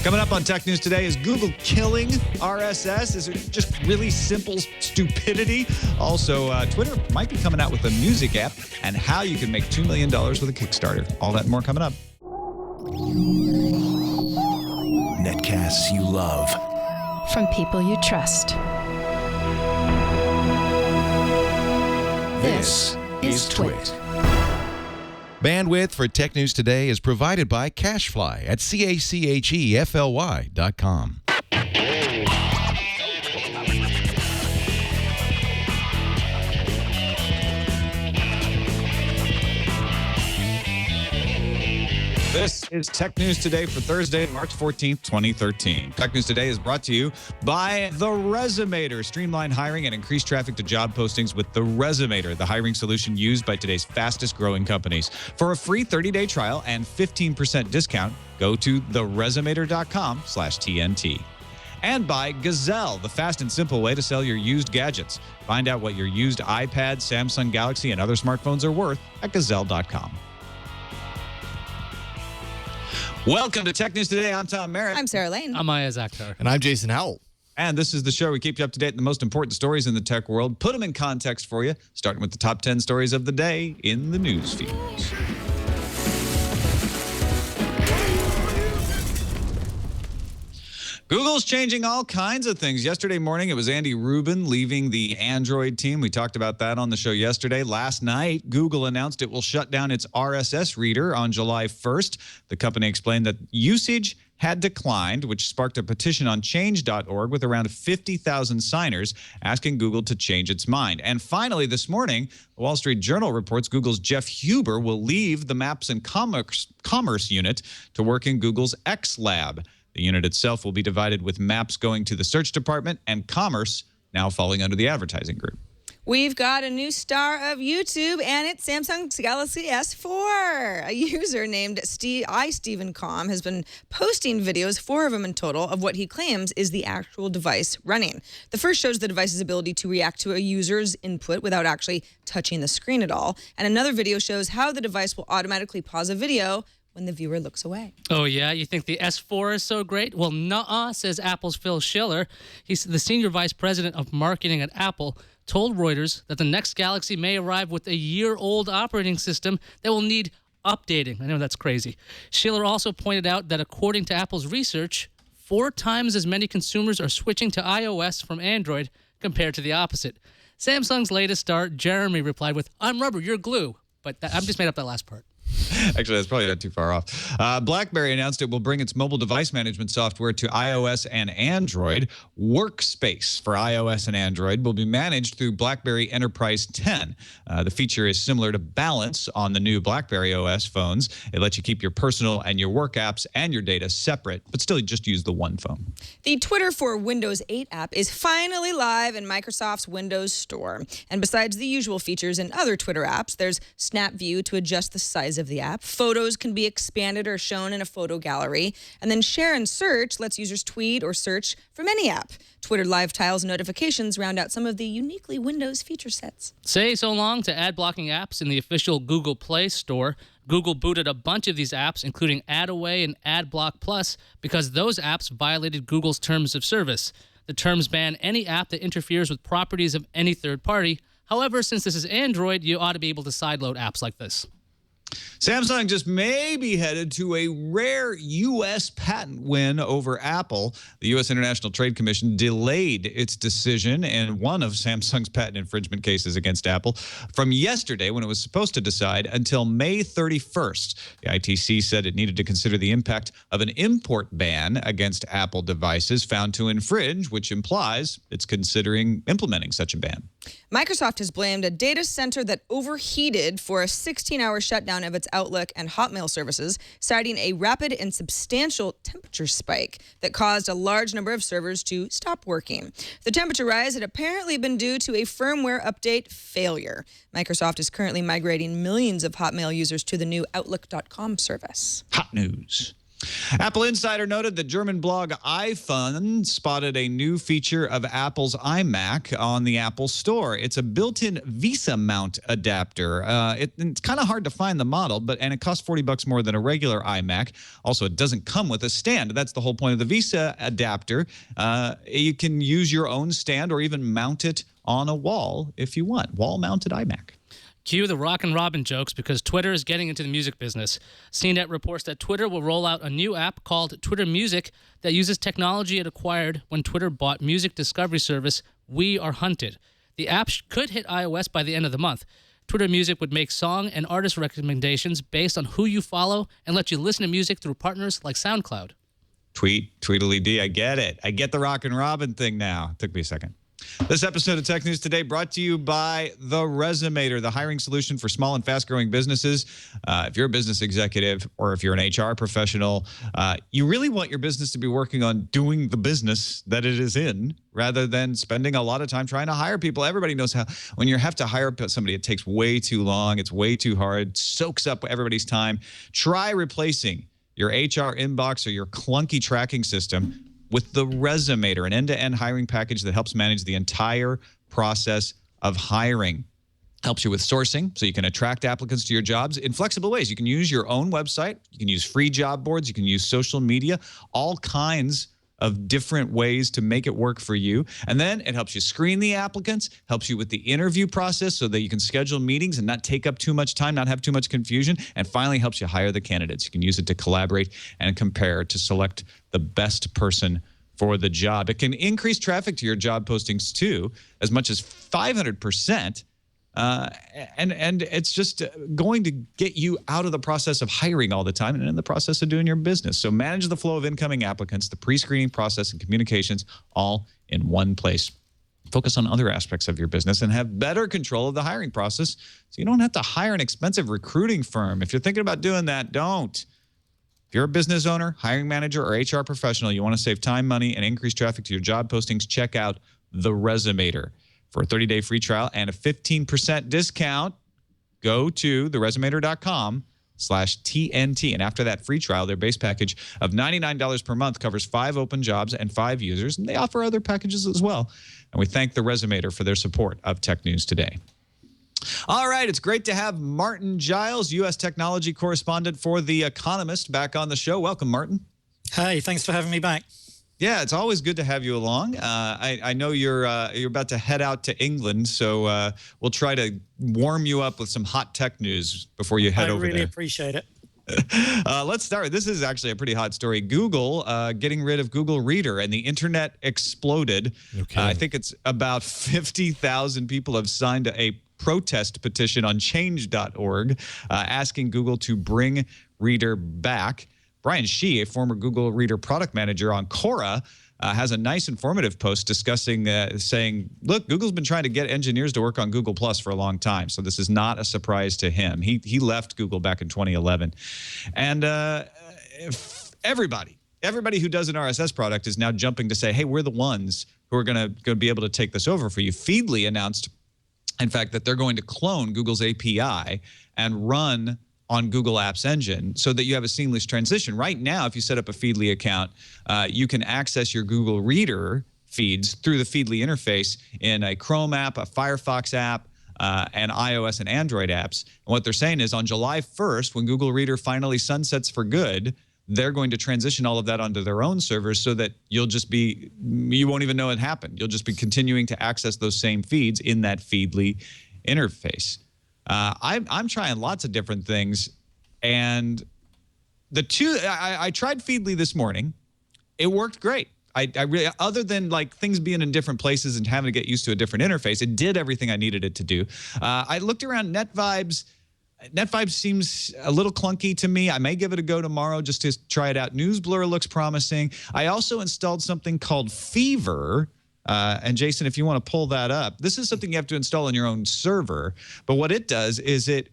Coming up on Tech News Today, is Google killing RSS? Is it just really simple stupidity? Also, Twitter might be coming out with a music app, and how you can make $2 million with a Kickstarter. All that and more coming up. Netcasts you love. From people you trust. This is Twit. Bandwidth for Tech News Today is provided by CashFly at CACHEFLY.com. This is Tech News Today for Thursday, March 14th, 2013. Tech News Today is brought to you by The Resumator. Streamline hiring and increase traffic to job postings with The Resumator, the hiring solution used by today's fastest growing companies. For a free 30-day trial and 15% discount, go to theresumator.com/TNT. And by Gazelle, the fast and simple way to sell your used gadgets. Find out what your used iPad, Samsung Galaxy, and other smartphones are worth at Gazelle.com. Welcome to Tech News Today. I'm Tom Merritt. I'm Sarah Lane. I'm Isaac Akhtar. And I'm Jason Howell. And this is the show we keep you up to date on the most important stories in the tech world, put them in context for you, starting with the top 10 stories of the day in the news feeds. Google's changing all kinds of things. Yesterday morning, it was Andy Rubin leaving the Android team. We talked about that on the show yesterday. Last night, Google announced it will shut down its RSS reader on July 1st. The company explained that usage had declined, which sparked a petition on change.org with around 50,000 signers asking Google to change its mind. And finally, this morning, the Wall Street Journal reports Google's Jeff Huber will leave the Maps and Commerce unit to work in Google's X Lab. The unit itself will be divided, with Maps going to the search department and Commerce now falling under the advertising group. We've got a new star of YouTube, and it's Samsung's Galaxy S4. A user named Stephen Com has been posting videos, 4 of them in total, of what he claims is the actual device running. The first shows the device's ability to react to a user's input without actually touching the screen at all. And another video shows how the device will automatically pause a video when the viewer looks away. Oh, yeah? You think the S4 is so great? Well, nuh-uh, says Apple's Phil Schiller. He's the senior vice president of marketing at Apple, told Reuters that the next Galaxy may arrive with a year-old operating system that will need updating. I know that's crazy. Schiller also pointed out that according to Apple's research, 4 times as many consumers are switching to iOS from Android compared to the opposite. Samsung's latest star, Jeremy, replied with, "I'm rubber, you're glue." But I've just made up that last part. Actually, that's probably not too far off. BlackBerry announced it will bring its mobile device management software to iOS and Android. Workspace for iOS and Android will be managed through BlackBerry Enterprise 10. The feature is similar to Balance on the new BlackBerry OS phones. It lets you keep your personal and your work apps and your data separate, but still just use the one phone. The Twitter for Windows 8 app is finally live in Microsoft's Windows Store. And besides the usual features in other Twitter apps, there's Snap View to adjust the size of the app. Photos can be expanded or shown in a photo gallery. And then Share and Search lets users tweet or search from any app. Twitter Live tiles and notifications round out some of the uniquely Windows feature sets. Say so long to ad-blocking apps in the official Google Play Store. Google booted a bunch of these apps, including AdAway and AdBlock Plus, because those apps violated Google's terms of service. The terms ban any app that interferes with properties of any third party. However, since this is Android, you ought to be able to sideload apps like this. Samsung just may be headed to a rare U.S. patent win over Apple. The U.S. International Trade Commission delayed its decision in one of Samsung's patent infringement cases against Apple from yesterday, when it was supposed to decide, until May 31st. The ITC said it needed to consider the impact of an import ban against Apple devices found to infringe, which implies it's considering implementing such a ban. Microsoft has blamed a data center that overheated for a 16-hour shutdown of its Outlook and Hotmail services, citing a rapid and substantial temperature spike that caused a large number of servers to stop working. The temperature rise had apparently been due to a firmware update failure. Microsoft is currently migrating millions of Hotmail users to the new Outlook.com service. Hot news. Apple Insider noted that German blog iFun spotted a new feature of Apple's iMac on the Apple Store. It's a built-in Visa mount adapter. It's kind of hard to find the model, and it costs $40 more than a regular iMac. Also, it doesn't come with a stand. That's the whole point of the Visa adapter. You can use your own stand or even mount it on a wall if you want. Wall-mounted iMac. Cue the Rock and Robin jokes because Twitter is getting into the music business. CNET reports that Twitter will roll out a new app called Twitter Music that uses technology it acquired when Twitter bought music discovery service We Are Hunted. The app could hit iOS by the end of the month. Twitter Music would make song and artist recommendations based on who you follow and let you listen to music through partners like SoundCloud. Tweedledee, I get it. I get the Rock and Robin thing now. Took me a second. This episode of Tech News Today brought to you by The Resumator, the hiring solution for small and fast-growing businesses. If you're a business executive or if you're an HR professional, you really want your business to be working on doing the business that it is in rather than spending a lot of time trying to hire people. Everybody knows how when you have to hire somebody, it takes way too long. It's way too hard, soaks up everybody's time. Try replacing your HR inbox or your clunky tracking system with the Resumator, an end-to-end hiring package that helps manage the entire process of hiring. Helps you with sourcing so you can attract applicants to your jobs in flexible ways. You can use your own website. You can use free job boards. You can use social media, all kinds of different ways to make it work for you. And then it helps you screen the applicants, helps you with the interview process so that you can schedule meetings and not take up too much time, not have too much confusion, and finally helps you hire the candidates. You can use it to collaborate and compare to select the best person for the job. It can increase traffic to your job postings too, as much as 500%. And it's just going to get you out of the process of hiring all the time and in the process of doing your business. So manage the flow of incoming applicants, the pre-screening process, and communications all in one place. Focus on other aspects of your business and have better control of the hiring process so you don't have to hire an expensive recruiting firm. If you're thinking about doing that, don't. If you're a business owner, hiring manager, or HR professional, you want to save time, money, and increase traffic to your job postings, check out The Resumator. For a 30-day free trial and a 15% discount, go to theresumator.com/TNT. And after that free trial, their base package of $99 per month covers 5 open jobs and 5 users. And they offer other packages as well. And we thank The Resumator for their support of Tech News Today. All right, it's great to have Martin Giles, U.S. technology correspondent for The Economist, back on the show. Welcome, Martin. Hi, thanks for having me back. Yeah, it's always good to have you along. I know you're about to head out to England, so we'll try to warm you up with some hot tech news before you head over there. I really appreciate it. Let's start. This is actually a pretty hot story. Google getting rid of Google Reader, and the internet exploded. Okay. I think it's about 50,000 people have signed a protest petition on change.org asking Google to bring Reader back. Brian Shee, a former Google Reader product manager on Quora, has a nice informative post discussing, saying, look, Google's been trying to get engineers to work on Google Plus for a long time, so this is not a surprise to him. He left Google back in 2011. And everybody who does an RSS product is now jumping to say, hey, we're the ones who are going to be able to take this over for you. Feedly announced, in fact, that they're going to clone Google's API and run on Google Apps Engine so that you have a seamless transition. Right now, if you set up a Feedly account, you can access your Google Reader feeds through the Feedly interface in a Chrome app, a Firefox app, and iOS and Android apps. And what they're saying is on July 1st, when Google Reader finally sunsets for good, they're going to transition all of that onto their own servers so that you won't even know it happened. You'll just be continuing to access those same feeds in that Feedly interface. I'm trying lots of different things, and I tried Feedly this morning. It worked great. I really, other than like things being in different places and having to get used to a different interface, it did everything I needed it to do. I looked around NetVibes. NetVibes seems a little clunky to me. I may give it a go tomorrow just to try it out. NewsBlur looks promising. I also installed something called Fever. And Jason, if you want to pull that up, this is something you have to install on your own server. But what it does is it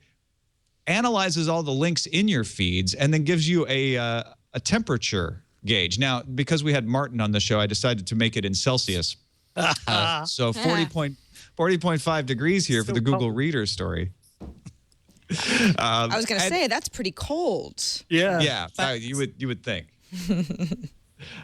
analyzes all the links in your feeds and then gives you a temperature gauge. Now, because we had Martin on the show, I decided to make it in Celsius. So 40.5 degrees here for the Google Reader story. I was going to say that's pretty cold. Yeah, you would think.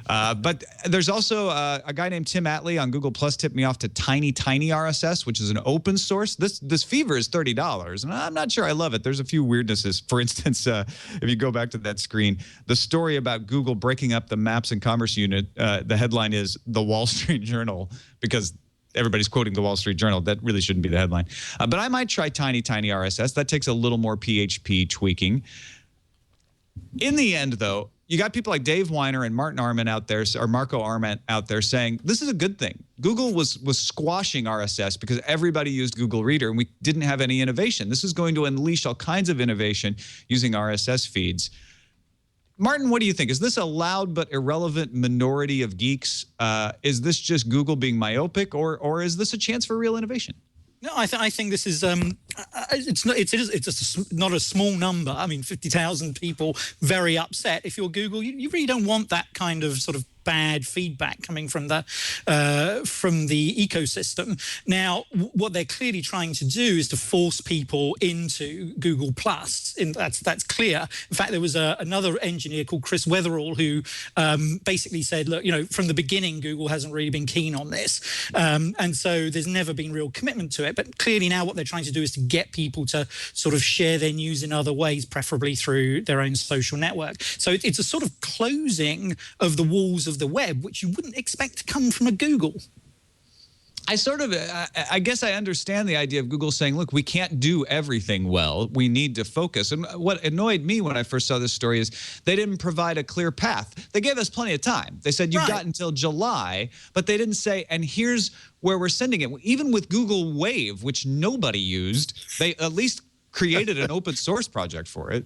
But there's also a guy named Tim Atley on Google Plus tipped me off to Tiny RSS, which is an open source. This fever is $30, and I'm not sure I love it. There's a few weirdnesses. For instance, if you go back to that screen, the story about Google breaking up the Maps and Commerce unit, the headline is The Wall Street Journal, because everybody's quoting the Wall Street Journal. That really shouldn't be the headline. But I might try Tiny RSS. That takes a little more PHP tweaking. In the end, though, you got people like Dave Weiner and Martin Arment out there, or Marco Arment out there saying, this is a good thing. Google was squashing RSS because everybody used Google Reader and we didn't have any innovation. This is going to unleash all kinds of innovation using RSS feeds. Martin, what do you think? Is this a loud but irrelevant minority of geeks? Is this just Google being myopic, or is this a chance for real innovation? No, I think this is it's not a small number. I mean, 50,000 people very upset. If you're Google, you really don't want that kind of sort of bad feedback coming from the ecosystem. Now, what they're clearly trying to do is to force people into Google Plus. That's clear. In fact, there was another engineer called Chris Weatherall who basically said, look, from the beginning, Google hasn't really been keen on this, and so there's never been real commitment to it. But clearly now what they're trying to do is to get people to sort of share their news in other ways, preferably through their own social network. So it's a sort of closing of the walls of the web, which you wouldn't expect to come from a Google. I guess I understand the idea of Google saying, look, we can't do everything well. We need to focus. And what annoyed me when I first saw this story is they didn't provide a clear path. They gave us plenty of time. They said, you've got until July, but they didn't say, and here's where we're sending it. Even with Google Wave, which nobody used, they at least created an open source project for it.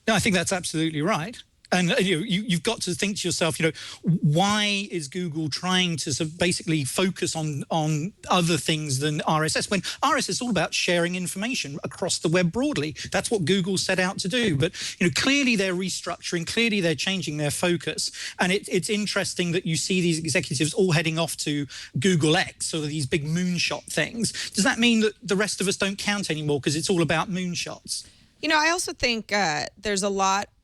No, I think that's absolutely right. And you've got to think to yourself, why is Google trying to sort of basically focus on other things than RSS, when RSS is all about sharing information across the web broadly? That's what Google set out to do. But clearly they're restructuring, clearly they're changing their focus. And it's interesting that you see these executives all heading off to Google X, sort of these big moonshot things. Does that mean that the rest of us don't count anymore because it's all about moonshots? I also think there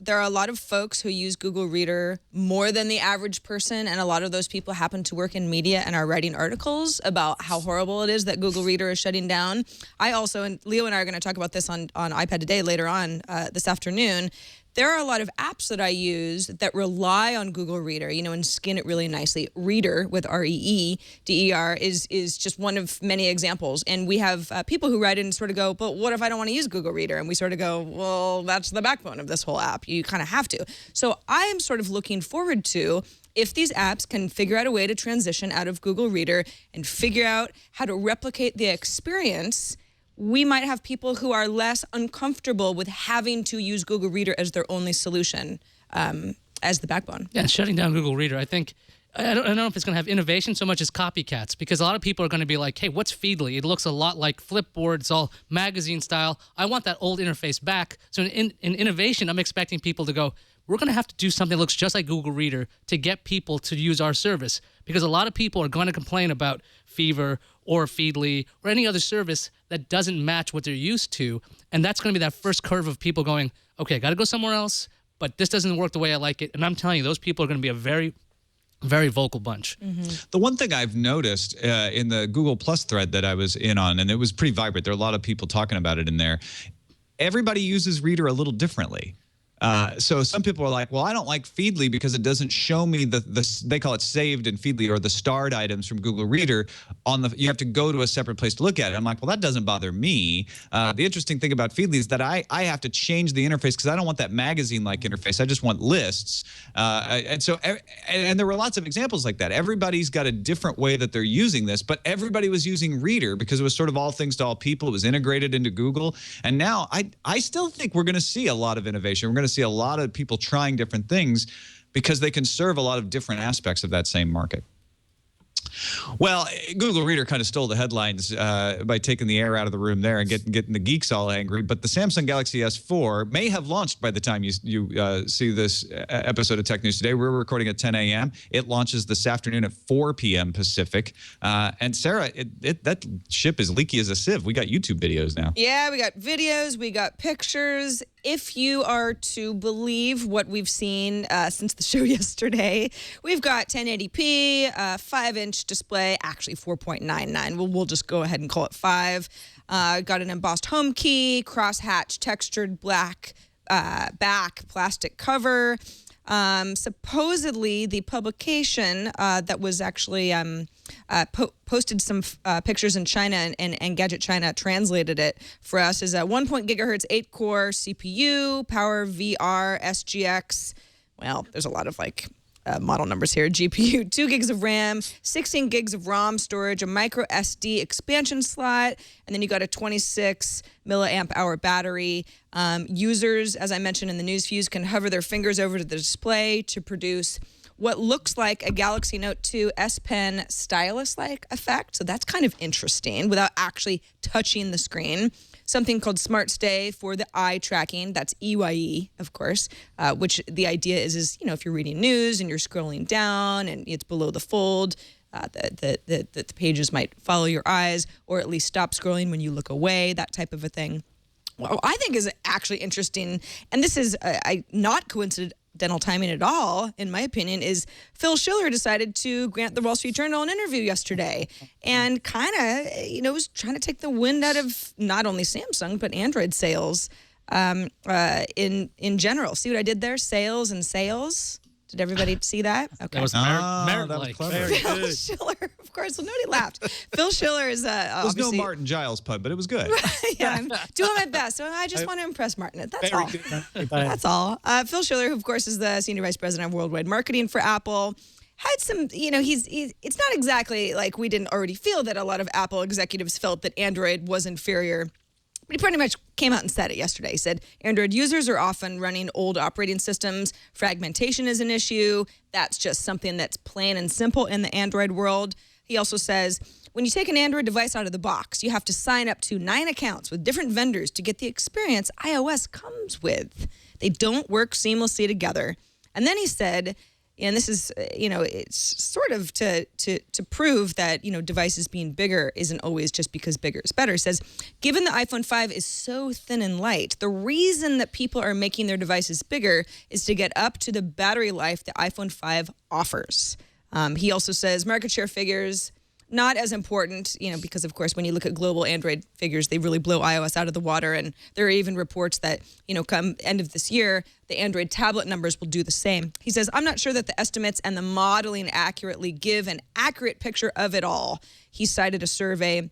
are a lot of folks who use Google Reader more than the average person, and a lot of those people happen to work in media and are writing articles about how horrible it is that Google Reader is shutting down. I also, and Leo and I are going to talk about this on iPad Today later on this afternoon, there are a lot of apps that I use that rely on Google Reader, and skin it really nicely. Reader, with REEDER, is just one of many examples. And we have people who write in and sort of go, but what if I don't want to use Google Reader? And we sort of go, well, that's the backbone of this whole app. You kind of have to. So I am sort of looking forward to, if these apps can figure out a way to transition out of Google Reader and figure out how to replicate the experience, we might have people who are less uncomfortable with having to use Google Reader as their only solution, as the backbone. Yeah, shutting down Google Reader, I think, I don't know if it's going to have innovation so much as copycats, because a lot of people are going to be like, hey, what's Feedly? It looks a lot like Flipboard. It's all magazine style. I want that old interface back. So in innovation, I'm expecting people to go, we're going to have to do something that looks just like Google Reader to get people to use our service, because a lot of people are going to complain about Fever or Feedly or any other service that doesn't match what they're used to. And that's going to be that first curve of people going, okay, got to go somewhere else, but this doesn't work the way I like it. And I'm telling you, those people are going to be a very, very vocal bunch. Mm-hmm. The one thing I've noticed in the Google Plus thread that I was in on, and it was pretty vibrant, there are a lot of people talking about it in there, everybody uses Reader a little differently. So some people are like, well, I don't like Feedly because it doesn't show me they call it saved in Feedly, or the starred items from Google Reader you have to go to a separate place to look at it. I'm like, well, that doesn't bother me. The interesting thing about Feedly is that I have to change the interface because I don't want that magazine-like interface. I just want lists. And there were lots of examples like that. Everybody's got a different way that they're using this, but everybody was using Reader because it was sort of all things to all people. It was integrated into Google. And now I still think we're going to see a lot of innovation. We're going to see a lot of people trying different things because they can serve a lot of different aspects of that same market. Well, Google Reader kind of stole the headlines by taking the air out of the room there and getting the geeks all angry. But the Samsung Galaxy S4 may have launched by the time you see this episode of Tech News Today. We're recording at 10 a.m. It launches this afternoon at 4 p.m. Pacific. And Sarah, that ship is leaky as a sieve. We got YouTube videos now. Yeah, we got videos, we got pictures. If you are to believe what we've seen since the show yesterday, we've got 1080p, 5-inch display, actually 4.99. We'll just go ahead and call it 5. Got an embossed home key, crosshatch textured black back plastic cover. Supposedly, the publication that was actually posted some pictures in China and Gadget China translated it for us is a 1.0 gigahertz 8-core CPU, Power VR, SGX. Well, there's a lot of model numbers here. GPU, 2 gigs of RAM, 16 gigs of ROM storage, a micro SD expansion slot, and then you got a 26 milliamp hour battery. Users, as I mentioned in the news views, can hover their fingers over to the display to produce what looks like a Galaxy Note 2 S Pen stylus-like effect. So that's kind of interesting without actually touching the screen. Something called Smart Stay for the eye tracking. That's EYE, of course, which the idea is if you're reading news and you're scrolling down and it's below the fold, the pages might follow your eyes or at least stop scrolling when you look away, that type of a thing. What I think is actually interesting, and this is not coincidental timing at all, in my opinion, is Phil Schiller decided to grant the Wall Street Journal an interview yesterday and kind of, was trying to take the wind out of not only Samsung, but Android sales in general. See what I did there? Sales and sales. Did everybody see that? Okay. That was that was clever. Phil Schiller, of course. Well, nobody laughed. Phil Schiller is There's no Martin Giles pun, but it was good. Yeah, I'm doing my best. So I just want to impress Martin. That's all. Good. That's all. Phil Schiller, who of course is the Senior Vice President of Worldwide Marketing for Apple, had some, he's it's not exactly like we didn't already feel that a lot of Apple executives felt that Android was inferior. But he pretty much came out and said it yesterday. He said, Android users are often running old operating systems. Fragmentation is an issue. That's just something that's plain and simple in the Android world. He also says, when you take an Android device out of the box, you have to sign up to 9 accounts with different vendors to get the experience iOS comes with. They don't work seamlessly together. And then he said, and this is, it's sort of to prove that, devices being bigger isn't always just because bigger is better. It says, given the iPhone 5 is so thin and light, the reason that people are making their devices bigger is to get up to the battery life the iPhone 5 offers. He also says market share figures, not as important, because, of course, when you look at global Android figures, they really blow iOS out of the water. And there are even reports that, come end of this year, the Android tablet numbers will do the same. He says, I'm not sure that the estimates and the modeling accurately give an accurate picture of it all. He cited a survey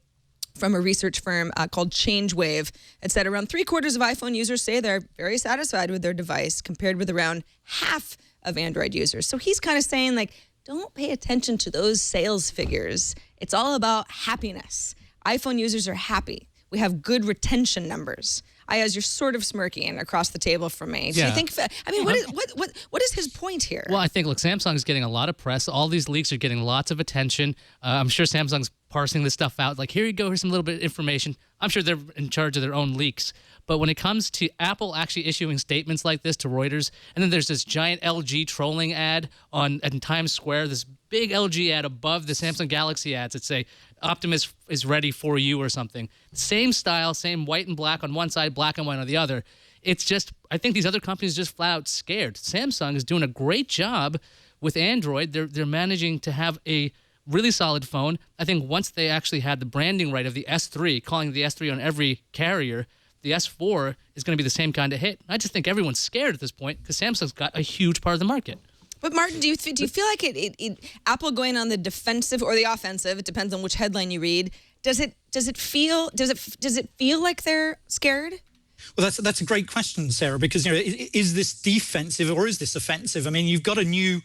from a research firm called ChangeWave. It said around 3/4 of iPhone users say they're very satisfied with their device, compared with around half of Android users. So he's kind of saying, don't pay attention to those sales figures. It's all about happiness. iPhone users are happy. We have good retention numbers. Ayaz, you're sort of smirking across the table from me. Do you think? What is his point here? Well, I think Samsung is getting a lot of press. All these leaks are getting lots of attention. I'm sure Samsung's parsing this stuff out. Here you go. Here's some little bit of information. I'm sure they're in charge of their own leaks. But when it comes to Apple actually issuing statements like this to Reuters, and then there's this giant LG trolling ad in Times Square, this big LG ad above the Samsung Galaxy ads that say, Optimus is ready for you or something. Same style, same white and black on one side, black and white on the other. It's just, I think these other companies are just flat out scared. Samsung is doing a great job with Android. They're managing to have a really solid phone. I think once they actually had the branding right of the S3, calling the S3 on every carrier, the S4 is going to be the same kind of hit. I just think everyone's scared at this point because Samsung's got a huge part of the market. But Martin, do you feel like Apple going on the defensive or the offensive? It depends on which headline you read. Does it feel like they're scared? Well, that's a great question, Sarah, because is this defensive or is this offensive? I mean, you've got a new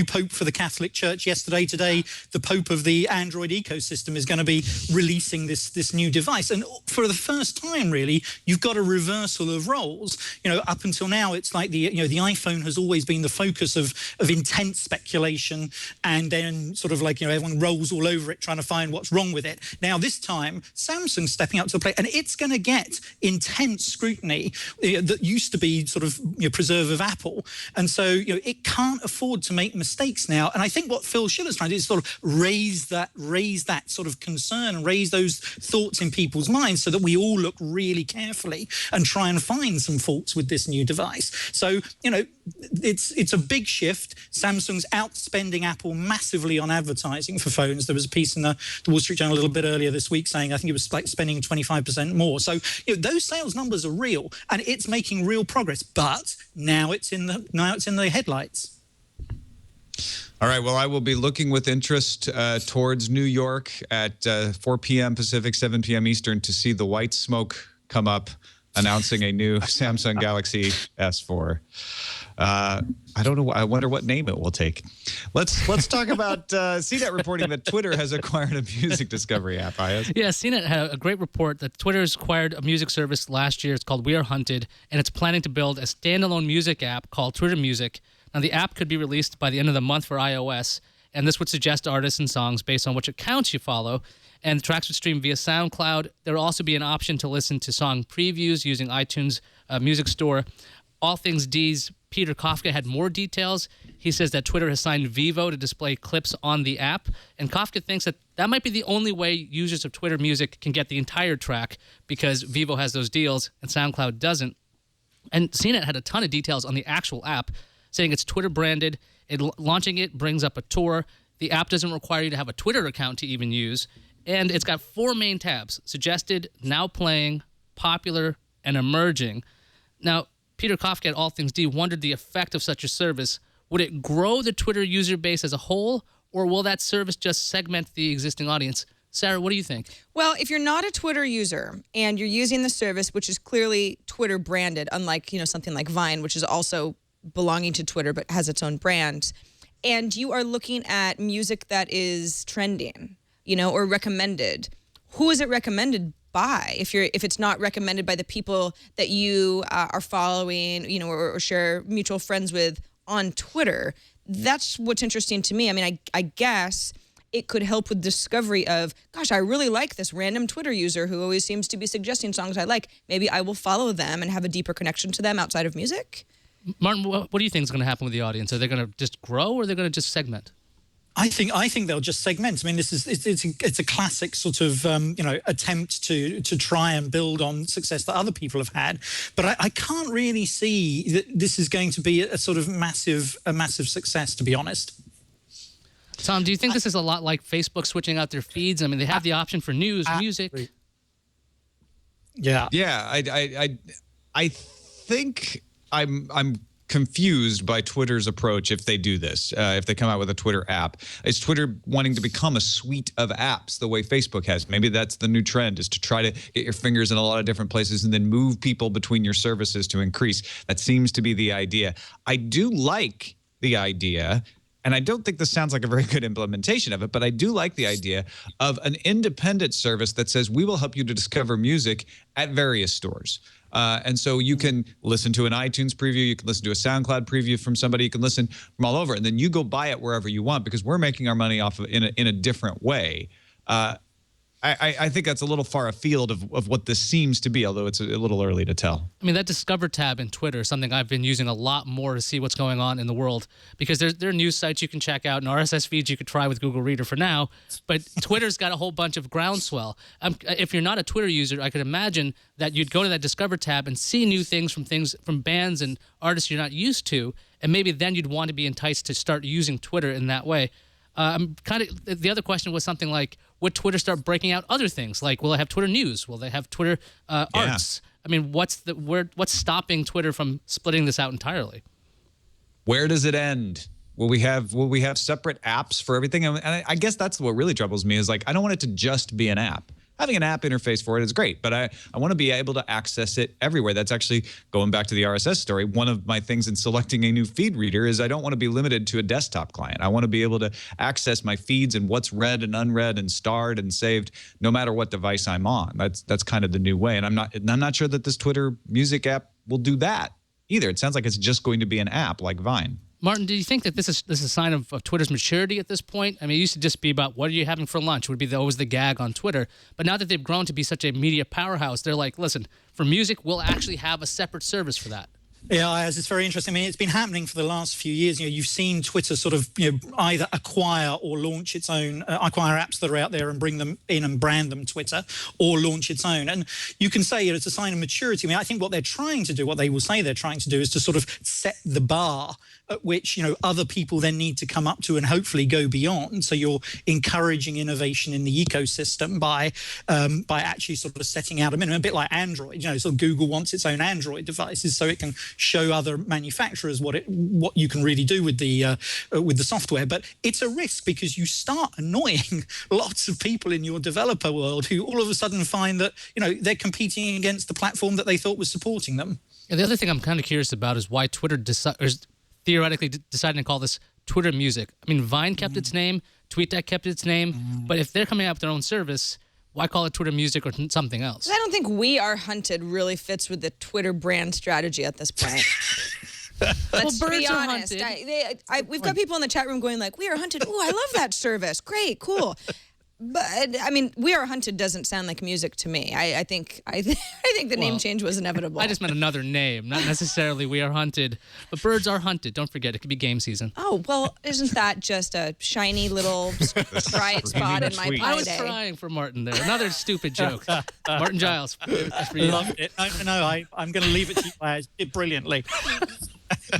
pope for the Catholic Church yesterday. Today, the pope of the Android ecosystem is going to be releasing this new device, and for the first time, really, you've got a reversal of roles. Up until now, it's like the iPhone has always been the focus of intense speculation, and then sort of like everyone rolls all over it trying to find what's wrong with it. Now, this time, Samsung's stepping up to the plate, and it's going to get intense scrutiny that used to be sort of preserve of Apple, and so it can't afford to make mistakes now. And I think what Phil Schiller's trying to do is sort of raise that sort of concern and raise those thoughts in people's minds, so that we all look really carefully and try and find some faults with this new device. So it's a big shift. Samsung's outspending Apple massively on advertising for phones. There was a piece in the Wall Street Journal a little bit earlier this week saying I think it was like spending 25% more. So those sales numbers are real, and it's making real progress. But now it's in the headlights. All right. Well, I will be looking with interest towards New York at 4 p.m. Pacific, 7 p.m. Eastern to see the white smoke come up announcing a new Samsung Galaxy S4. I don't know. I wonder what name it will take. Let's talk about CNET reporting that Twitter has acquired a music discovery app. Ayaz. Yeah, CNET had a great report that Twitter has acquired a music service last year. It's called We Are Hunted, and it's planning to build a standalone music app called Twitter Music. Now, the app could be released by the end of the month for iOS, and this would suggest artists and songs based on which accounts you follow. And the tracks would stream via SoundCloud. There will also be an option to listen to song previews using iTunes Music Store. All Things D's Peter Kafka had more details. He says that Twitter has signed Vivo to display clips on the app, and Kafka thinks that might be the only way users of Twitter Music can get the entire track, because Vivo has those deals and SoundCloud doesn't. And CNET had a ton of details on the actual app, saying it's Twitter branded. Launching it brings up a tour. The app doesn't require you to have a Twitter account to even use. And it's got 4 main tabs: suggested, now playing, popular, and emerging. Now, Peter Kafka at All Things D wondered the effect of such a service. Would it grow the Twitter user base as a whole, or will that service just segment the existing audience? Sarah, what do you think? Well, if you're not a Twitter user and you're using the service, which is clearly Twitter branded, unlike something like Vine, which is also belonging to Twitter but has its own brand, and you are looking at music that is trending, or recommended, who is it recommended by? If it's not recommended by the people that you are following, or share mutual friends with on Twitter, that's what's interesting to me. I mean, I guess it could help with discovery of, gosh, I really like this random Twitter user who always seems to be suggesting songs I like. Maybe I will follow them and have a deeper connection to them outside of music. Martin, what do you think is going to happen with the audience? Are they going to just grow, or are they going to just segment? I think they'll just segment. I mean, it's a classic sort of attempt to try and build on success that other people have had. But I can't really see that this is going to be a sort of massive success, to be honest. Tom, do you think this is a lot like Facebook switching out their feeds? I mean, they have the option for news, music. Yeah. Yeah. I think I'm confused by Twitter's approach if they do this, if they come out with a Twitter app. Is Twitter wanting to become a suite of apps the way Facebook has? Maybe that's the new trend, is to try to get your fingers in a lot of different places and then move people between your services to increase. That seems to be the idea. I do like the idea, and I don't think this sounds like a very good implementation of it, but I do like the idea of an independent service that says we will help you to discover music at various stores. And so you can listen to an iTunes preview, you can listen to a SoundCloud preview from somebody, you can listen from all over, and then you go buy it wherever you want, because we're making our money off of in a different way. I think that's a little far afield of what this seems to be, although it's a little early to tell. I mean, that Discover tab in Twitter is something I've been using a lot more to see what's going on in the world, because there are news sites you can check out and RSS feeds you could try with Google Reader for now, but Twitter's got a whole bunch of groundswell. If you're not a Twitter user, I could imagine that you'd go to that Discover tab and see new things from bands and artists you're not used to, and maybe then you'd want to be enticed to start using Twitter in that way. The other question was something like, would Twitter start breaking out other things? Like, will they have Twitter News? Will they have Twitter Arts? I mean, what's stopping Twitter from splitting this out entirely? Where does it end? Will we have separate apps for everything? And I guess that's what really troubles me, is like, I don't want it to just be an app. having an app interface for it is great, but I want to be able to access it everywhere. That's actually, going back to the RSS story, one of my things in selecting a new feed reader is I don't want to be limited to a desktop client. I want to be able to access my feeds and what's read and unread and starred and saved no matter what device I'm on. That's kind of the new way. And I'm not sure that this Twitter music app will do that either. It sounds like it's just going to be an app like Vine. Martin, do you think that this is a sign of Twitter's maturity at this point? I mean, it used to just be about what are you having for lunch would be always the gag on Twitter. But now that they've grown to be such a media powerhouse, they're like, listen, for music, we'll actually have a separate service for that. Yeah, it's very interesting. I mean, it's been happening for the last few years. You've seen Twitter sort of, either acquire or launch its own, acquire apps that are out there and bring them in and brand them Twitter, or launch its own. And you can say it's a sign of maturity. I mean, I think what they're trying to do, what they will say they're trying to do, is to sort of set the bar at which, other people then need to come up to and hopefully go beyond. So you're encouraging innovation in the ecosystem by actually sort of setting out a minimum, a bit like Android. Sort of Google wants its own Android devices so it can show other manufacturers what you can really do with the software. But it's a risk because you start annoying lots of people in your developer world who all of a sudden find that they're competing against the platform that they thought was supporting them. And the other thing I'm kind of curious about is why Twitter is theoretically deciding to call this Twitter Music. I mean, Vine kept its name, TweetDeck kept its name, but if they're coming out with their own service, why call it Twitter Music or something else? I don't think We Are Hunted really fits with the Twitter brand strategy at this point. Let's be honest. We've got people in the chat room going like, We Are Hunted. Ooh, I love that service. Great, cool. But I mean, We Are Hunted doesn't sound like music to me. I think the name change was inevitable. I just meant another name, not necessarily We Are Hunted. But birds are hunted. Don't forget, it could be game season. Oh, well, isn't that just a shiny little bright spot in my pie day? I was trying for Martin there. Another stupid joke. Martin Giles. That's for you. Loved it. No, I'm going to leave it to you guys. You did brilliantly. All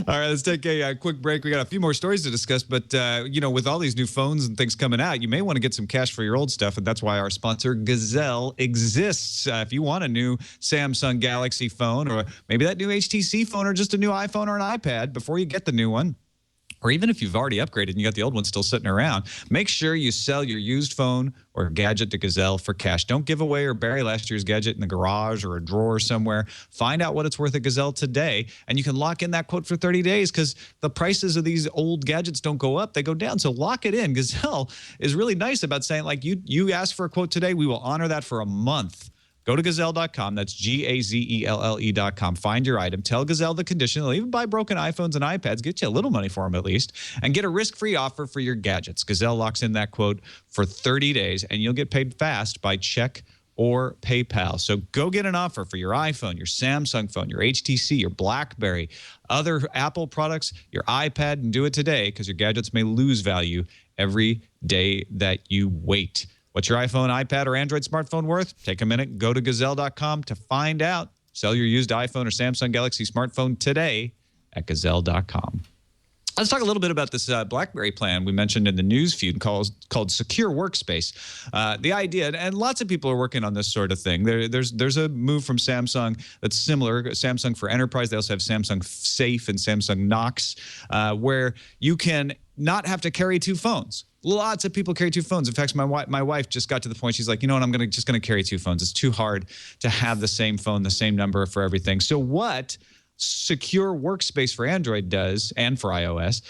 right, let's take a quick break. We got a few more stories to discuss, but with all these new phones and things coming out, you may want to get some cash for your old stuff, and that's why our sponsor Gazelle exists. If you want a new Samsung Galaxy phone, or maybe that new HTC phone, or just a new iPhone or an iPad, before you get the new one, or even if you've already upgraded and you got the old one still sitting around, make sure you sell your used phone or gadget to Gazelle for cash. Don't give away or bury last year's gadget in the garage or a drawer somewhere. Find out what it's worth at Gazelle today, and you can lock in that quote for 30 days because the prices of these old gadgets don't go up, they go down. So lock it in. Gazelle is really nice about saying, like, you ask for a quote today, we will honor that for a month. Go to Gazelle.com. That's Gazelle.com. Find your item. Tell Gazelle the condition. They'll even buy broken iPhones and iPads. Get you a little money for them at least. And get a risk-free offer for your gadgets. Gazelle locks in that quote for 30 days, and you'll get paid fast by check or PayPal. So go get an offer for your iPhone, your Samsung phone, your HTC, your BlackBerry, other Apple products, your iPad, and do it today because your gadgets may lose value every day that you wait. What's your iPhone, iPad, or Android smartphone worth? Take a minute, go to Gazelle.com to find out. Sell your used iPhone or Samsung Galaxy smartphone today at Gazelle.com. Let's talk a little bit about this BlackBerry plan we mentioned in the news feed called Secure Workspace. The idea, and lots of people are working on this sort of thing. There's a move from Samsung that's similar. Samsung for Enterprise. They also have Samsung Safe and Samsung Knox, where you can not have to carry two phones. Lots of people carry two phones. In fact, my wife just got to the point, she's like, you know what, I'm just going to carry two phones. It's too hard to have the same phone, the same number for everything. So what Secure Workspace for Android does, and for iOS,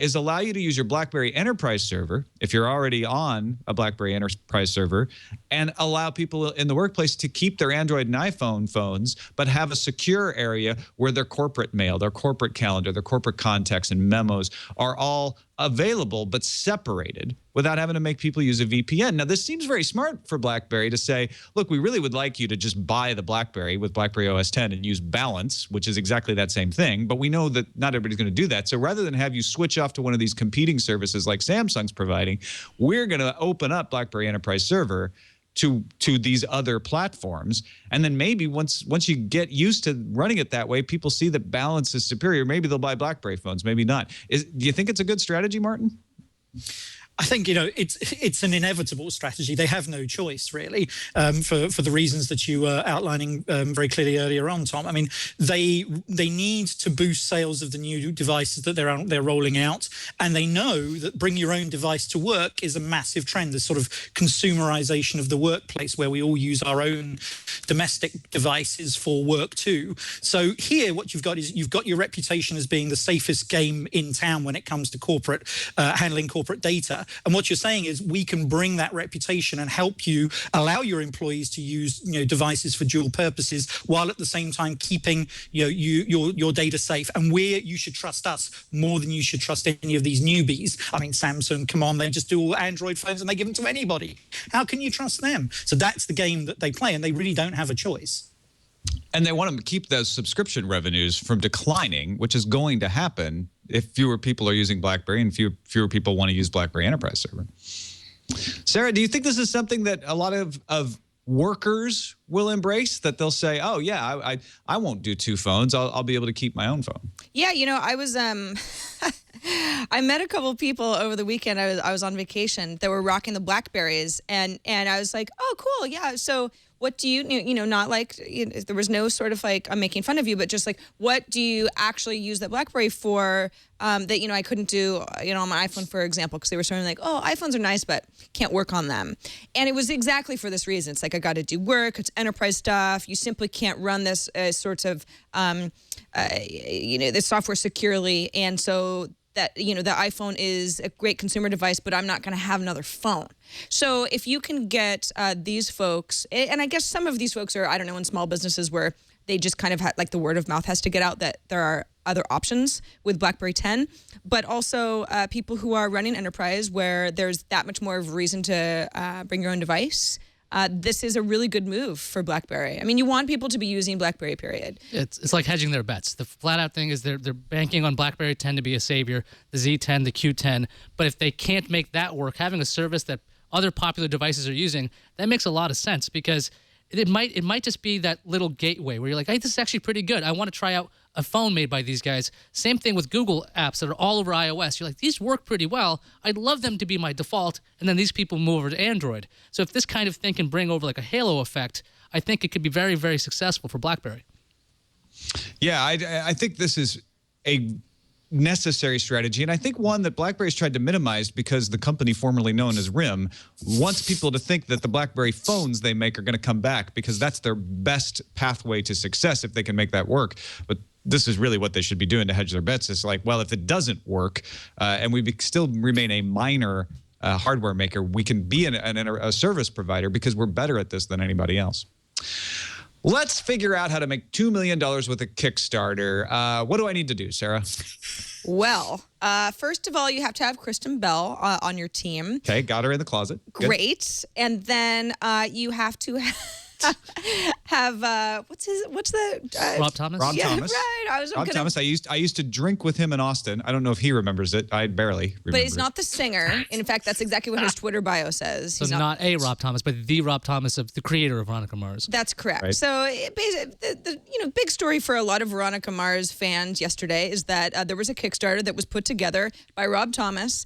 is allow you to use your BlackBerry Enterprise server, if you're already on a BlackBerry Enterprise server, and allow people in the workplace to keep their Android and iPhone phones, but have a secure area where their corporate mail, their corporate calendar, their corporate contacts and memos are all available but separated without having to make people use a VPN. Now, this seems very smart for BlackBerry to say, look, we really would like you to just buy the BlackBerry with BlackBerry OS 10 and use Balance, which is exactly that same thing, but we know that not everybody's going to do that. So rather than have you switch off to one of these competing services like Samsung's providing, we're going to open up BlackBerry Enterprise Server to these other platforms. And then maybe once you get used to running it that way, people see that Balance is superior. Maybe they'll buy BlackBerry phones, maybe not. Do you think it's a good strategy, Martin? I think, it's an inevitable strategy. They have no choice, really, for the reasons that you were outlining very clearly earlier on, Tom. I mean, they need to boost sales of the new devices that they're rolling out, And they know that bring your own device to work is a massive trend, this sort of consumerization of the workplace where we all use our own domestic devices for work too. So here what you've got is you've got your reputation as being the safest game in town when it comes to corporate handling corporate data. And what you're saying is we can bring that reputation and help you allow your employees to use devices for dual purposes while at the same time keeping your data safe. And you should trust us more than you should trust any of these newbies. I mean, Samsung, come on, they just do all Android phones and they give them to anybody. How can you trust them? So that's the game that they play, and they really don't have a choice. And they want to keep those subscription revenues from declining, which is going to happen if fewer people are using BlackBerry and fewer people want to use BlackBerry Enterprise Server. Sarah, do you think this is something that a lot of workers will embrace, that they'll say, oh, yeah, I won't do two phones. I'll be able to keep my own phone? Yeah, I was I met a couple people over the weekend. I was on vacation that were rocking the BlackBerries, and I was like, oh, cool, yeah. So what do not like, there was no sort of like, I'm making fun of you, but just like, what do you actually use that BlackBerry for that, I couldn't do, on my iPhone, for example, because they were sort of like, oh, iPhones are nice, but can't work on them. And it was exactly for this reason. It's like, I got to do work. It's enterprise stuff. You simply can't run this sorts of, the software securely. And so that, the iPhone is a great consumer device, but I'm not going to have another phone. So if you can get these folks, and I guess some of these folks are, I don't know, in small businesses where they just kind of had, like, the word of mouth has to get out that there are other options with BlackBerry 10, but also people who are running enterprise where there's that much more of a reason to bring your own device. This is a really good move for BlackBerry. I mean, you want people to be using BlackBerry, period. It's like hedging their bets. The flat-out thing is they're banking on BlackBerry 10 to be a savior, the Z10, the Q10. But if they can't make that work, having a service that other popular devices are using, that makes a lot of sense, because it might just be that little gateway where you're like, hey, this is actually pretty good. I want to try out a phone made by these guys. Same thing with Google apps that are all over iOS. You're like, these work pretty well. I'd love them to be my default. And then these people move over to Android. So if this kind of thing can bring over like a halo effect, I think it could be very, very successful for BlackBerry. Yeah, I think this is a necessary strategy, and I think one that BlackBerry's tried to minimize because the company formerly known as RIM wants people to think that the BlackBerry phones they make are going to come back because that's their best pathway to success if they can make that work. But this is really what they should be doing to hedge their bets. It's like, well, if it doesn't work and we still remain a minor hardware maker, we can be a service provider because we're better at this than anybody else. Let's figure out how to make $2 million with a Kickstarter. What do I need to do, Sarah? Well, first of all, you have to have Kristen Bell on your team. Okay, got her in the closet. Good. Great. And then you have to have what's the Rob Thomas? Rob Thomas. Right. Rob Thomas. I used to drink with him in Austin. I don't know if he remembers it. I barely remember. But he's not the singer. In fact, that's exactly what his Twitter bio says. So not a Rob Thomas, but the Rob Thomas of the creator of Veronica Mars. That's correct. Right. So the big story for a lot of Veronica Mars fans yesterday is that there was a Kickstarter that was put together by Rob Thomas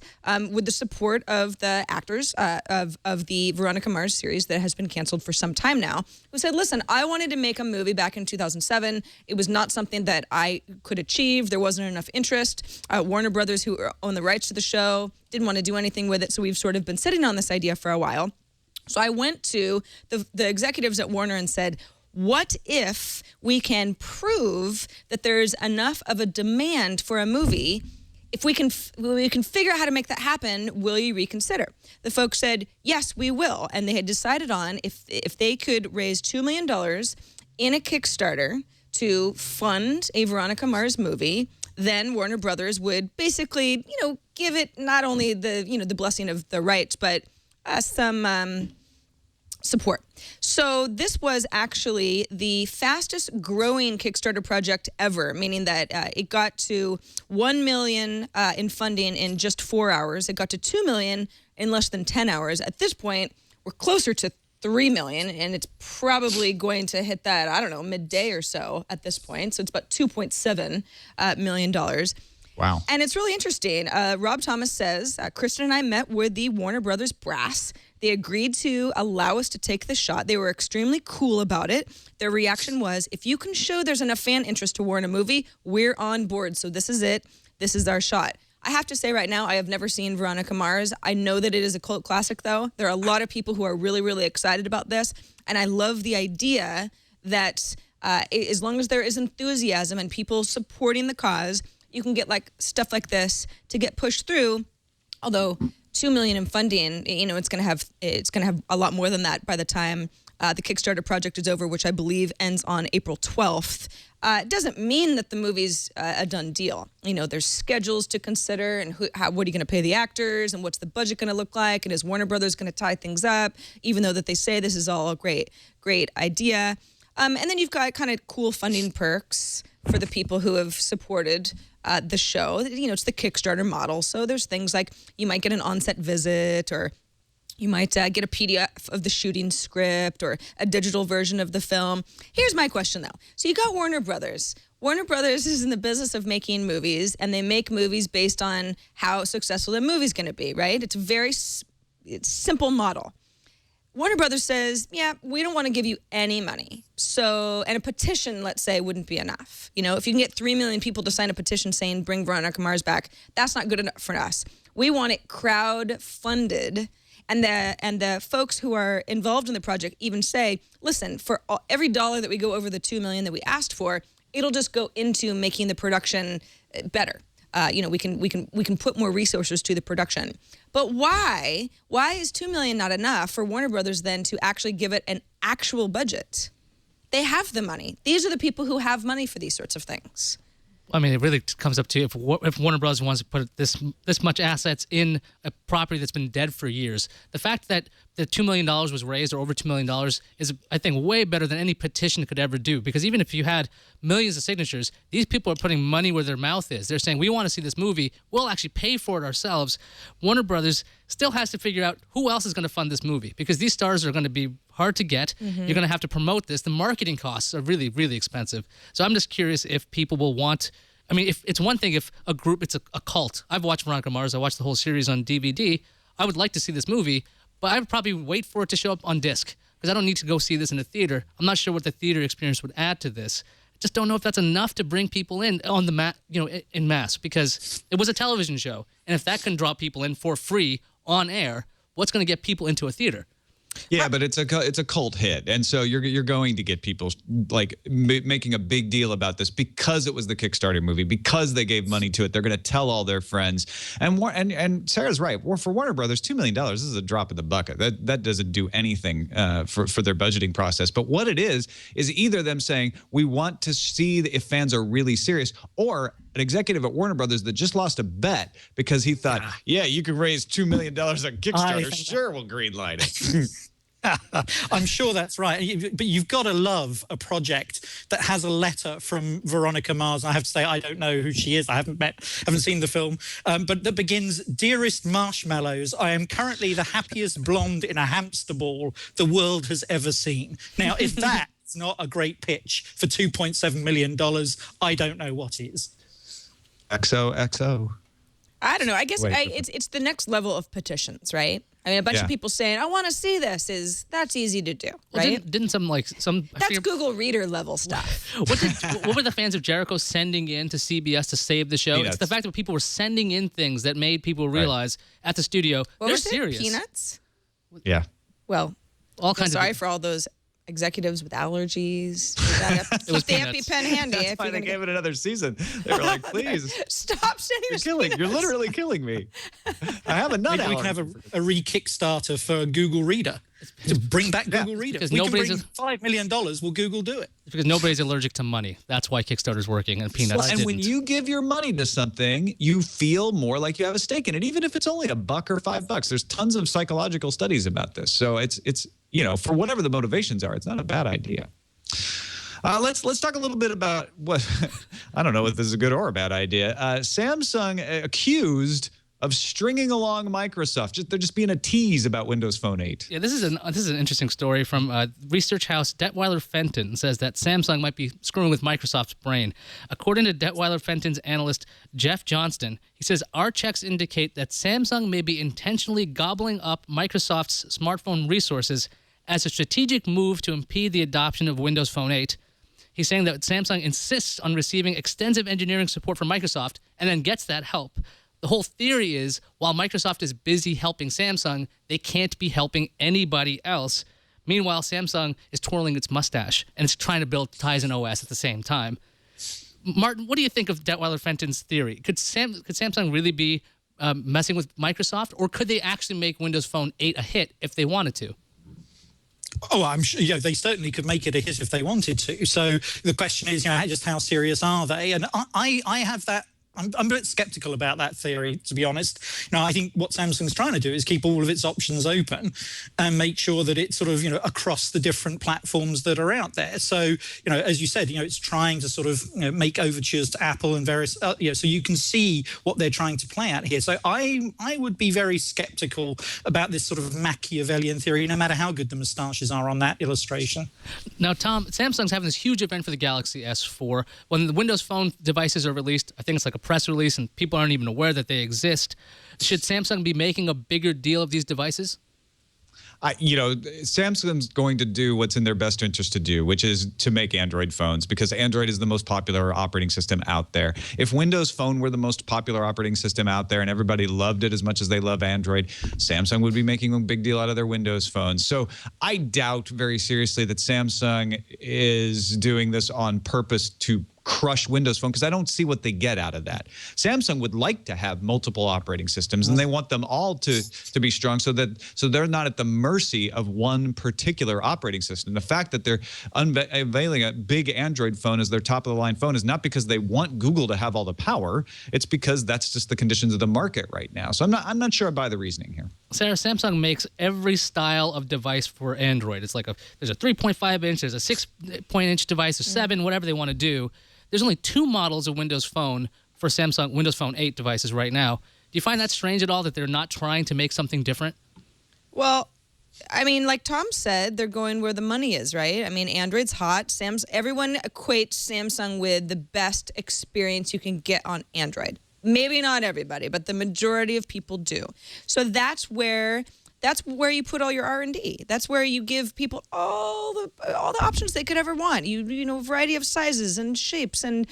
with the support of the actors of the Veronica Mars series that has been canceled for some time now, who said, listen, I wanted to make a movie back in 2007. It was not something that I could achieve. There wasn't enough interest. Warner Brothers, who own the rights to the show, didn't want to do anything with it. So we've sort of been sitting on this idea for a while. So I went to the executives at Warner and said, what if we can prove that there's enough of a demand for a movie? If we can figure out how to make that happen, will you reconsider? The folks said, yes, we will. And they had decided on if they could raise $2 million in a Kickstarter to fund a Veronica Mars movie, then Warner Brothers would basically, give it not only the blessing of the rights, but some support. So this was actually the fastest growing Kickstarter project ever, meaning that it got to 1 million in funding in just 4 hours. It got to 2 million in less than 10 hours. At this point, we're closer to 3 million, and it's probably going to hit that, I don't know, midday or so at this point. So it's about $2.7 million. Wow. And it's really interesting. Rob Thomas says, Kristen and I met with the Warner Brothers brass. They agreed to allow us to take the shot. They were extremely cool about it. Their reaction was, if you can show there's enough fan interest to warrant a movie, we're on board. So this is it. This is our shot. I have to say right now, I have never seen Veronica Mars. I know that it is a cult classic, though. There are a lot of people who are really, really excited about this. And I love the idea that as long as there is enthusiasm and people supporting the cause, you can get like stuff like this to get pushed through. Although $2 million in funding, you know, it's going to have a lot more than that by the time the Kickstarter project is over, which I believe ends on April 12th. It doesn't mean that the movie's a done deal. You know, there's schedules to consider, and what are you going to pay the actors, and what's the budget going to look like, and is Warner Brothers going to tie things up, even though that they say this is all a great idea. And then you've got kind of cool funding perks for the people who have supported the show. You know, it's the Kickstarter model, so there's things like you might get an on-set visit, or you might get a PDF of the shooting script or a digital version of the film. Here's my question, though. So you got Warner Brothers. Warner Brothers is in the business of making movies, and they make movies based on how successful the movie's going to be, right? It's a simple model. Warner Brothers says, yeah, we don't want to give you any money. So, and a petition, let's say, wouldn't be enough. You know, if you can get 3 million people to sign a petition saying, bring Veronica Mars back, that's not good enough for us. We want it crowd-funded. And the folks who are involved in the project even say, listen, for every dollar that we go over the $2 million that we asked for, it'll just go into making the production better. You know, we can put more resources to the production. But why is $2 million not enough for Warner Brothers then to actually give it an actual budget? They have the money. These are the people who have money for these sorts of things. I mean, it really comes up to if Warner Bros. Wants to put this much assets in a property that's been dead for years. The fact that the $2 million was raised, or over $2 million, is, I think, way better than any petition could ever do. Because even if you had millions of signatures, these people are putting money where their mouth is. They're saying, we want to see this movie. We'll actually pay for it ourselves. Warner Brothers still has to figure out who else is going to fund this movie, because these stars are going to be hard to get. Mm-hmm. You're going to have to promote this. The marketing costs are really, really expensive. So I'm just curious if people will want... I mean, if it's one thing if a group, it's a cult. I've watched Veronica Mars. I watched the whole series on DVD. I would like to see this movie, but I would probably wait for it to show up on disc, because I don't need to go see this in a theater. I'm not sure what the theater experience would add to this. I just don't know if that's enough to bring people in on the in mass, because it was a television show, and if that can draw people in for free on air, what's going to get people into a theater? Yeah, but it's a cult hit, and so you're going to get people like making a big deal about this because it was the Kickstarter movie, because they gave money to it. They're going to tell all their friends, and Sarah's right. For Warner Brothers, $2 million, this is a drop in the bucket. That doesn't do anything for their budgeting process. But what it is either them saying, we want to see if fans are really serious, or an executive at Warner Brothers that just lost a bet because he thought, yeah, you could raise $2 million on Kickstarter. Sure, we'll greenlight it. I'm sure that's right. But you've got to love a project that has a letter from Veronica Mars. I have to say, I don't know who she is. I haven't seen the film. But that begins, "Dearest Marshmallows, I am currently the happiest blonde in a hamster ball the world has ever seen." Now, if that's not a great pitch for $2.7 million, I don't know what is. XOXO. I don't know. I guess it's the next level of petitions, right? I mean, a bunch of people saying, I want to see this, that's easy to do, right? Well, didn't some... That's Google Reader level stuff. What were the fans of Jericho sending in to CBS to save the show? Peanuts. It's the fact that people were sending in things that made people realize at the studio, they're serious. Peanuts? Yeah. Well, all kinds sorry for all those executives with allergies. Keep the EpiPen handy. That's why they gave it another season. They were like, please. Stop sending us You're literally killing me. I have a nut Maybe we can have a re-Kickstarter for Google Reader to bring back Google Reader. Because we can bring $5 million, will Google do it? It's because nobody's allergic to money. That's why Kickstarter's working, and Peanuts and didn't. when you give your money to something, you feel more like you have a stake in it, even if it's only $1 or $5. There's tons of psychological studies about this. So it's for whatever the motivations are, it's not a bad idea. Let's talk a little bit about what I don't know if this is a good or a bad idea. Samsung accused of stringing along Microsoft. They're just being a tease about Windows Phone 8. Yeah, this is an interesting story from research house Detweiler Fenton. Says that Samsung might be screwing with Microsoft's brain. According to Detweiler Fenton's analyst Jeff Johnston, he says our checks indicate that Samsung may be intentionally gobbling up Microsoft's smartphone resources as a strategic move to impede the adoption of Windows Phone 8. He's saying that Samsung insists on receiving extensive engineering support from Microsoft and then gets that help. The whole theory is while Microsoft is busy helping Samsung, they can't be helping anybody else. Meanwhile, Samsung is twirling its mustache and it's trying to build Tizen OS at the same time. Martin, what do you think of Detweiler Fenton's theory? Could Samsung really be messing with Microsoft, or could they actually make Windows Phone 8 a hit if they wanted to? Oh, I'm sure. Yeah, they certainly could make it a hit if they wanted to. So the question is, just how serious are they? And I have that. I'm a bit skeptical about that theory, to be honest. I think what Samsung's trying to do is keep all of its options open and make sure that it's sort of, across the different platforms that are out there. So, as you said, it's trying to sort of make overtures to Apple and various, so you can see what they're trying to play out here. So I would be very skeptical about this sort of Machiavellian theory, no matter how good the moustaches are on that illustration. Now, Tom, Samsung's having this huge event for the Galaxy S4. When the Windows Phone devices are released, I think it's like a press release and people aren't even aware that they exist. Should Samsung be making a bigger deal of these devices? Samsung's going to do what's in their best interest to do, which is to make Android phones, because Android is the most popular operating system out there. If Windows Phone were the most popular operating system out there and everybody loved it as much as they love Android, Samsung would be making a big deal out of their Windows phones. So I doubt very seriously that Samsung is doing this on purpose to crush Windows Phone, because I don't see what they get out of that. Samsung would like to have multiple operating systems, and they want them all to be strong, so they're not at the mercy of one particular operating system. The fact that they're unveiling a big Android phone as their top of the line phone is not because they want Google to have all the power. It's because that's just the conditions of the market right now. So I'm not sure I buy the reasoning here. Sarah, Samsung makes every style of device for Android. It's like there's a 3.5 inch, there's a 6-point-inch device, a 7, whatever they want to do. There's only 2 models of Windows Phone for Samsung Windows Phone 8 devices right now. Do you find that strange at all that they're not trying to make something different? Well, I mean, like Tom said, they're going where the money is, right? I mean, Android's hot. Everyone equates Samsung with the best experience you can get on Android. Maybe not everybody, but the majority of people do. So that's where you put all your R&D. That's where you give people all the options they could ever want. A variety of sizes and shapes and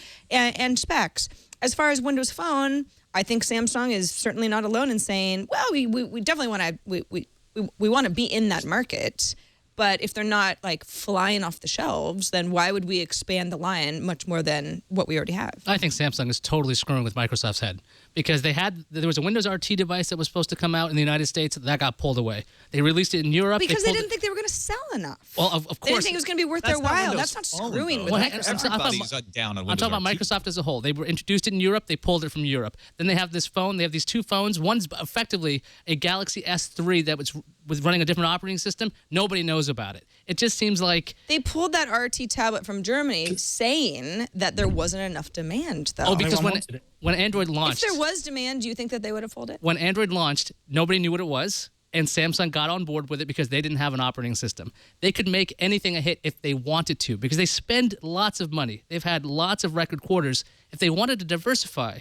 specs. As far as Windows Phone, I think Samsung is certainly not alone in saying, well, we definitely want to we want to be in that market. But if they're not like flying off the shelves, then why would we expand the line much more than what we already have? I think Samsung is totally screwing with Microsoft's head, because there was a Windows RT device that was supposed to come out in the United States that got pulled away. They released it in Europe. Because they didn't think they were going to sell enough. Well, of course. They didn't think it was going to be worth their while. That's not screwing with Microsoft. Everybody's down on Windows I'm talking about RT. Microsoft as a whole. They were introduced it in Europe. They pulled it from Europe. Then they have this phone. They have these 2 phones. One's effectively a Galaxy S3 that was running a different operating system. Nobody knows about it. It just seems like they pulled that RT tablet from Germany, saying that there wasn't enough demand, though. Oh, because when Android launched, if there was demand, do you think that they would have pulled it? When Android launched, nobody knew what it was, and Samsung got on board with it because they didn't have an operating system. They could make anything a hit if they wanted to, because they spend lots of money. They've had lots of record quarters. If they wanted to diversify,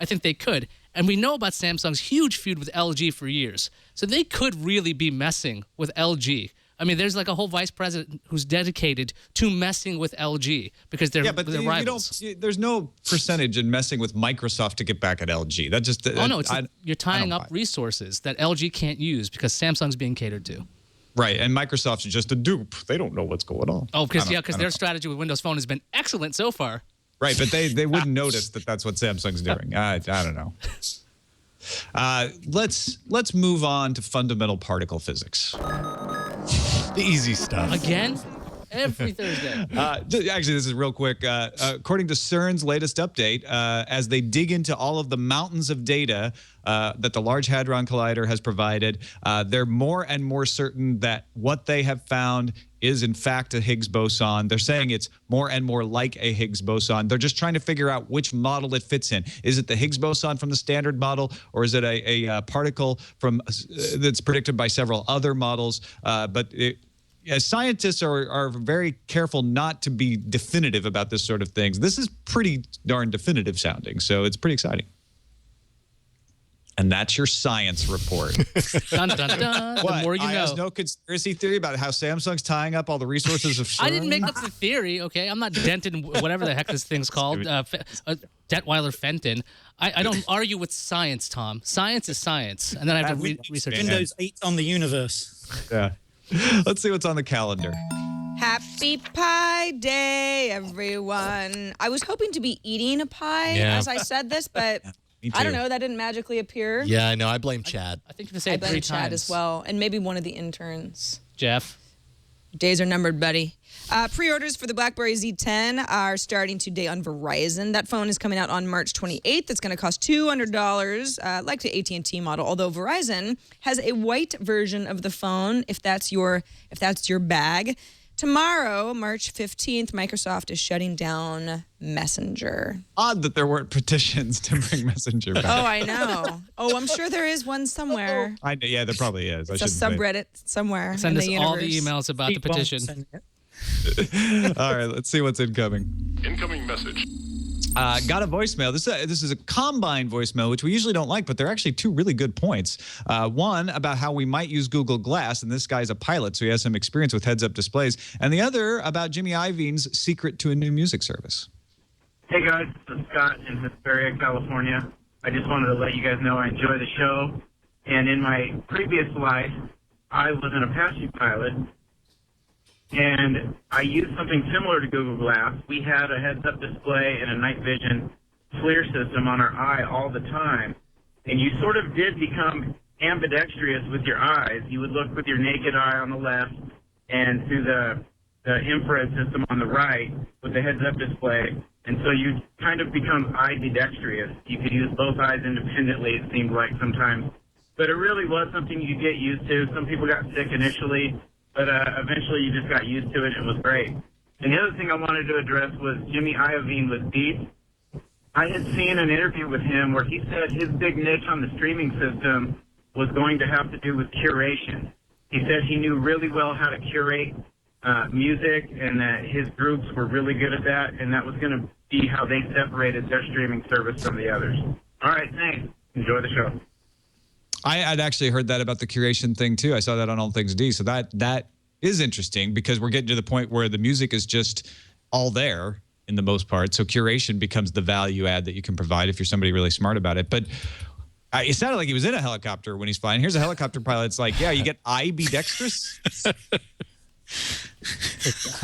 I think they could. And we know about Samsung's huge feud with LG for years. So they could really be messing with LG. I mean, there's like a whole vice president who's dedicated to messing with LG because they're rivals. There's no percentage in messing with Microsoft to get back at LG. That just you're tying up resources that LG can't use because Samsung's being catered to. Right, and Microsoft's just a dupe. They don't know what's going on. Oh, because their strategy with Windows Phone has been excellent so far. Right, but they wouldn't notice that that's what Samsung's doing. I don't know. Let's move on to fundamental particle physics. The easy stuff. Again? Every Thursday. Actually, this is real quick. According to CERN's latest update, as they dig into all of the mountains of data that the Large Hadron Collider has provided, they're more and more certain that what they have found is in fact a Higgs boson. They're saying it's more and more like a Higgs boson. They're just trying to figure out which model it fits in. Is it the Higgs boson from the standard model, or is it a particle from that's predicted by several other models? Scientists are very careful not to be definitive about this sort of things. This is pretty darn definitive sounding, so it's pretty exciting. And that's your science report. Dun, dun, dun. What? The more you I know. has no conspiracy theory about how Samsung's tying up all the resources of I didn't CERN? make up the theory, okay? I'm not dented, whatever the heck this thing's called, Detweiler Fenton. I don't argue with science, Tom. Science is science, and then I have to research it. Windows 8 on the universe. Yeah. Let's see what's on the calendar. Happy Pie Day, everyone. I was hoping to be eating a pie as I said this, but Me I don't too. know. That didn't magically appear. Yeah, I know. I blame Chad. I think you can say I it 3 blame times. Chad as well, and maybe one of the interns. Jeff. Days are numbered, buddy. Pre-orders for the BlackBerry Z10 are starting today on Verizon. That phone is coming out on March 28th. It's going to cost $200, like the AT&T model. Although Verizon has a white version of the phone, if that's your bag. Tomorrow, March 15th, Microsoft is shutting down Messenger. Odd that there weren't petitions to bring Messenger back. Oh, I know. Oh, I'm sure there is one somewhere. I know, yeah, there probably is. It's a subreddit somewhere Send in us the all universe. the emails about the Keep on petition. sending it. All right, let's see what's incoming. Incoming message. Got a voicemail. This is a combine voicemail, which we usually don't like, but they're actually 2 really good points. One about how we might use Google Glass, and this guy's a pilot, so he has some experience with heads-up displays. And the other about Jimmy Iovine's secret to a new music service. Hey guys, this is Scott in Hesperia, California. I just wanted to let you guys know I enjoy the show. And in my previous life, I was an Apache pilot, and I used something similar to Google Glass. We had a heads-up display and a night vision FLIR system on our eye all the time, and you sort of did become ambidextrous with your eyes. You would look with your naked eye on the left and through the infrared system on the right with the heads-up display, and so you kind of become eye-dextrous. You could use both eyes independently, it seemed like sometimes. But it really was something you could get used to. Some people got sick initially, but eventually you just got used to it, and it was great. And the other thing I wanted to address was Jimmy Iovine with Beats. I had seen an interview with him where he said his big niche on the streaming system was going to have to do with curation. He said he knew really well how to curate music, and that his groups were really good at that, and that was going to be how they separated their streaming service from the others. All right, thanks. Enjoy the show. I'd actually heard that about the curation thing too. I saw that on All Things D. So that is interesting because we're getting to the point where the music is just all there in the most part. So curation becomes the value add that you can provide if you're somebody really smart about it. But it sounded like he was in a helicopter when he's flying. Here's a helicopter pilot. It's like, yeah, you get ambidextrous. I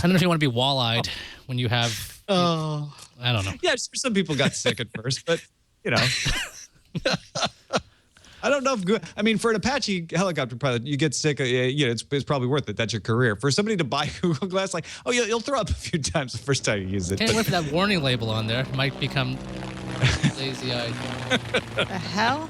don't know if you want to be wall-eyed when you have. I don't know. Yeah, some people got sick at first, but you know. I don't know if, I mean, for an Apache helicopter pilot, you get sick, it's probably worth it. That's your career. For somebody to buy Google Glass, like, oh, you'll throw up a few times the first time you use it. Can't wait for that warning label on there. It might become lazy-eyed. The hell?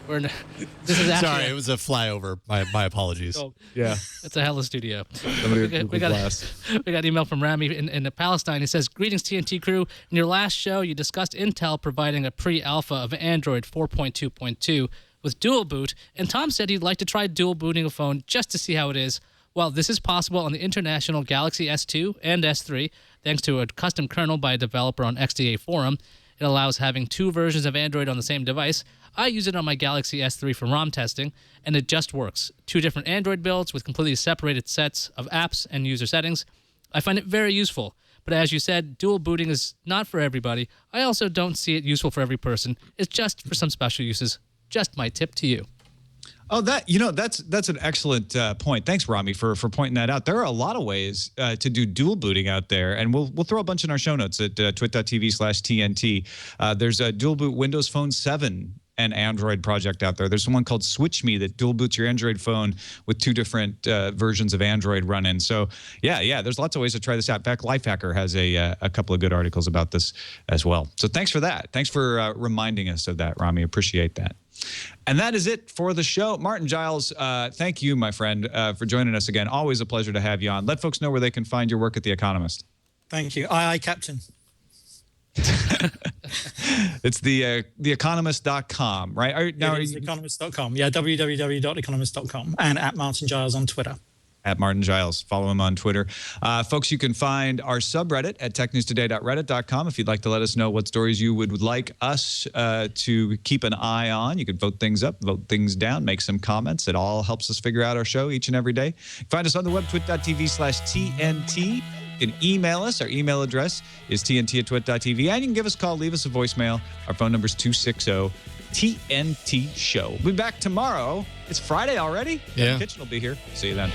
This is actually Sorry, it was a flyover. My apologies. Yeah. It's a hella studio. Somebody We got an email from Rami in Palestine. He says, "Greetings, TNT crew. In your last show, you discussed Intel providing a pre-alpha of Android 4.2.2 with dual boot, and Tom said he'd like to try dual booting a phone just to see how it is. Well, this is possible on the international Galaxy S2 and S3, thanks to a custom kernel by a developer on XDA Forum. It allows having 2 versions of Android on the same device. I use it on my Galaxy S3 for ROM testing, and it just works. 2 different Android builds with completely separated sets of apps and user settings. I find it very useful. But as you said, dual booting is not for everybody. I also don't see it useful for every person. It's just for some special uses. Just my tip to you." Oh, that's an excellent point. Thanks, Rami, for pointing that out. There are a lot of ways to do dual booting out there, and we'll throw a bunch in our show notes at twit.tv/TNT. There's a dual boot Windows Phone 7 and Android project out there. There's one called Switch Me that dual boots your Android phone with 2 different versions of Android running. So yeah, there's lots of ways to try this out. In fact, Lifehacker has a couple of good articles about this as well. So thanks for that. Thanks for reminding us of that, Rami. Appreciate that. And that is it for the show. Martin Giles, thank you, my friend, for joining us again. Always a pleasure to have you on. Let folks know where they can find your work at The Economist. Thank you. Aye, Captain. It's theeconomist.com, right? Economist.com. Yeah, www.economist.com, and at Martin Giles on Twitter. at Martin Giles. Follow him on Twitter. Folks, you can find our subreddit at technewstoday.reddit.com if you'd like to let us know what stories you would like us to keep an eye on. You can vote things up, vote things down, make some comments. It all helps us figure out our show each and every day. Find us on the web, twit.tv/TNT. You can email us. Our email address is tnt@twit.tv. And you can give us a call, leave us a voicemail. Our phone number is 260-TNT-SHOW. We'll be back tomorrow. It's Friday already. Yeah. Kevin Kitchen will be here. See you then.